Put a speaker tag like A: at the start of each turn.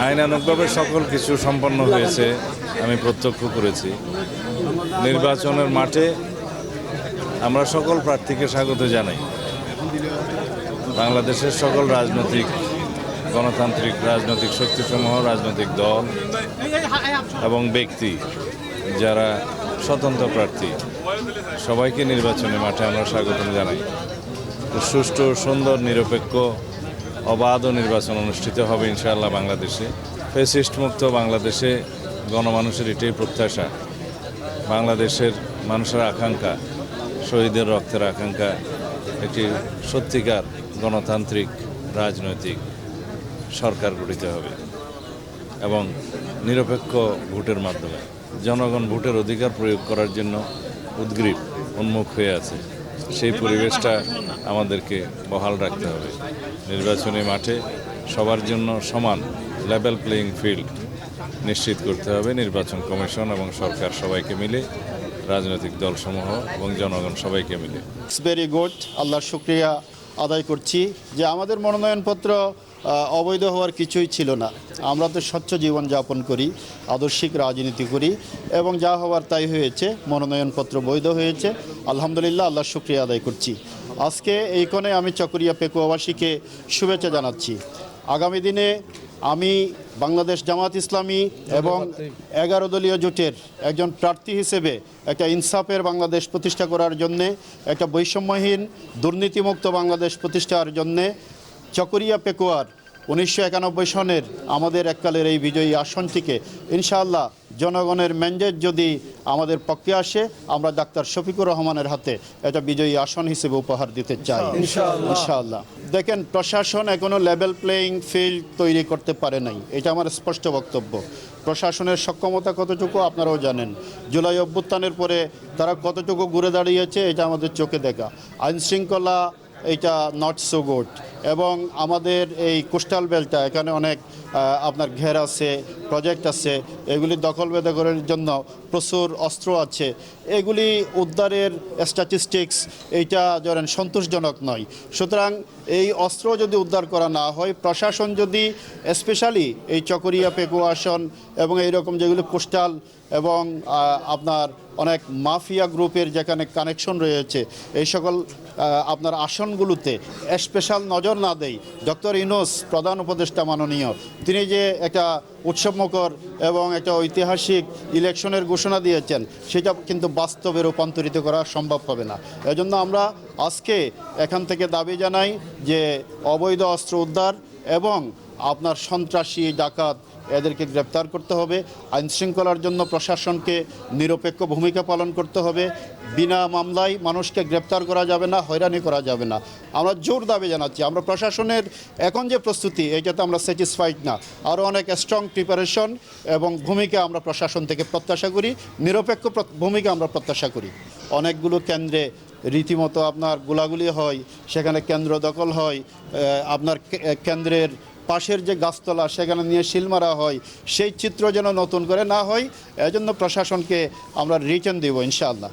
A: আইনানুগভাবে সকল কিছু সম্পন্ন হয়েছে, আমি প্রত্যক্ষ করেছি। নির্বাচনের মাঠে আমরা সকল প্রার্থীকে স্বাগত জানাই। বাংলাদেশের সকল রাজনৈতিক গণতান্ত্রিক রাজনৈতিক শক্তিসমূহ, রাজনৈতিক দল এবং ব্যক্তি যারা স্বতন্ত্র প্রার্থী, সবাইকে নির্বাচনী মাঠে আমরা স্বাগতম জানাই। সুষ্ঠু, সুন্দর, নিরপেক্ষ, অবাধ নির্বাচন অনুষ্ঠিত হবে ইনশাআল্লাহ বাংলাদেশে। ফ্যাসিস্ট মুক্ত বাংলাদেশে গণমানুষের এটাই প্রত্যাশা। বাংলাদেশের মানুষের আকাঙ্ক্ষা, শহীদের রক্তের আকাঙ্ক্ষা একটি সত্যিকার গণতান্ত্রিক রাজনৈতিক সরকার গঠিত হবে এবং নিরপেক্ষ ভোটের মাধ্যমে। জনগণ ভোটের অধিকার প্রয়োগ করার জন্য উদ্গ্রীব, উন্মুখ হয়ে আছে। সেই পরিবেশটা আমাদেরকে বহাল রাখতে হবে। নির্বাচনী মাঠে সবার জন্য সমান লেভেল প্লেয়িং ফিল্ড নিশ্চিত করতে হবে। নির্বাচন কমিশন এবং সরকার সবাইকে মিলে, রাজনৈতিক দলসমূহ এবং জনগণ সবাইকে মিলে।
B: It's very good. আল্লাহর শুকরিয়া আদায় করছি যে আমাদের মনোনয়নপত্র অবৈধ হওয়ার কিছুই ছিল না। আমরা তো স্বচ্ছ জীবনযাপন করি, আদর্শিক রাজনীতি করি এবং যা হওয়ার তাই হয়েছে। মনোনয়নপত্র বৈধ হয়েছে, আলহামদুলিল্লাহ, আল্লাহর শুকরিয়া আদায় করছি। আজকে এই কোণে আমি চকরিয়া পেকুয়াবাসীকে শুভেচ্ছা জানাচ্ছি। আগামী দিনে আমি বাংলাদেশ জামাত ইসলামী এবং 11 দলীয় জোটের একজন প্রার্থী হিসেবে একটা ইনসাফের বাংলাদেশ প্রতিষ্ঠা করার জন্যে, একটা বৈষম্যহীন দুর্নীতিমুক্ত বাংলাদেশ প্রতিষ্ঠার জন্যে চকরিয়া পেকুয়ার 1991 সনের আমাদের এককালের এই বিজয়ী আসনটিকে ইনশাআল্লাহ জনগণের ম্যান্ডেট যদি আমাদের পক্ষে আসে, আমরা ডাক্তার শফিকুর রহমানের হাতে এটা বিজয়ী আসন হিসেবে উপহার দিতে চাই ইনশাআল্লাহ। দেখেন, প্রশাসন এখনও লেভেল প্লেয়িং ফিল্ড তৈরি করতে পারে নাই, এটা আমার স্পষ্ট বক্তব্য। প্রশাসনের সক্ষমতা কতটুকু আপনারাও জানেন। জুলাই অভ্যুত্থানের পরে তারা কতটুকু ঘুরে দাঁড়িয়েছে এটা আমাদের চোখে দেখা। আইনশৃঙ্খলা এইটা নট সো গুড। এবং আমাদের এই কোস্টাল বেল্টটা, এখানে অনেক আপনার ঘের আছে, প্রজেক্ট আছে, এগুলি দখল বেদখলের জন্য প্রচুর অস্ত্র আছে। এগুলি উদ্ধারের স্ট্যাটিস্টিক্স এইটা ধরেন সন্তোষজনক নয়। সুতরাং এই অস্ত্র যদি উদ্ধার করা না হয়, প্রশাসন যদি স্পেশালি এই চকরিয়া পেকুয়া আসন এবং এইরকম যেগুলি কোস্টাল এবং আপনার অনেক মাফিয়া গ্রুপের যেখানে কানেকশন রয়েছে, এই সকল আপনার আসনগুলোতে স্পেশাল নজর না দেয়, ডক্টর ইউনূস প্রধান উপদেষ্টা মাননীয়, তিনি যে একটা উৎসবমুখর এবং একটা ঐতিহাসিক ইলেকশনের ঘোষণা দিয়েছেন, সেটা কিন্তু বাস্তবে রূপান্তরিত করা সম্ভব হবে না। এজন্য আমরা আজকে এখান থেকে দাবি জানাই যে অবৈধ অস্ত্র উদ্ধার এবং আপনার সন্ত্রাসী, ডাকাত এদেরকে গ্রেপ্তার করতে হবে। আইনশৃঙ্খলার জন্য প্রশাসনকে নিরপেক্ষ ভূমিকা পালন করতে হবে। বিনা মামলায় মানুষকে গ্রেপ্তার করা যাবে না, হয়রানি করা যাবে না। আমরা জোর দাবি জানাচ্ছি। আমরা প্রশাসনের এখন যে প্রস্তুতি, এইটাতে আমরা স্যাটিসফাইড না। আরও অনেক স্ট্রং প্রিপারেশন এবং ভূমিকা আমরা প্রশাসন থেকে প্রত্যাশা করি, নিরপেক্ষ ভূমিকা আমরা প্রত্যাশা করি। অনেকগুলো কেন্দ্রে রীতিমতো আপনার গোলাগুলি হয়, সেখানে কেন্দ্র দখল হয়, আপনার কেন্দ্রের পাশের যে গাছতলা সেখানে নিয়ে শিল মারা হয়। সেই চিত্র যেন নতুন করে না হয়, এজন্য প্রশাসনকে আমরা রিটার্ন দেব ইনশাআল্লাহ।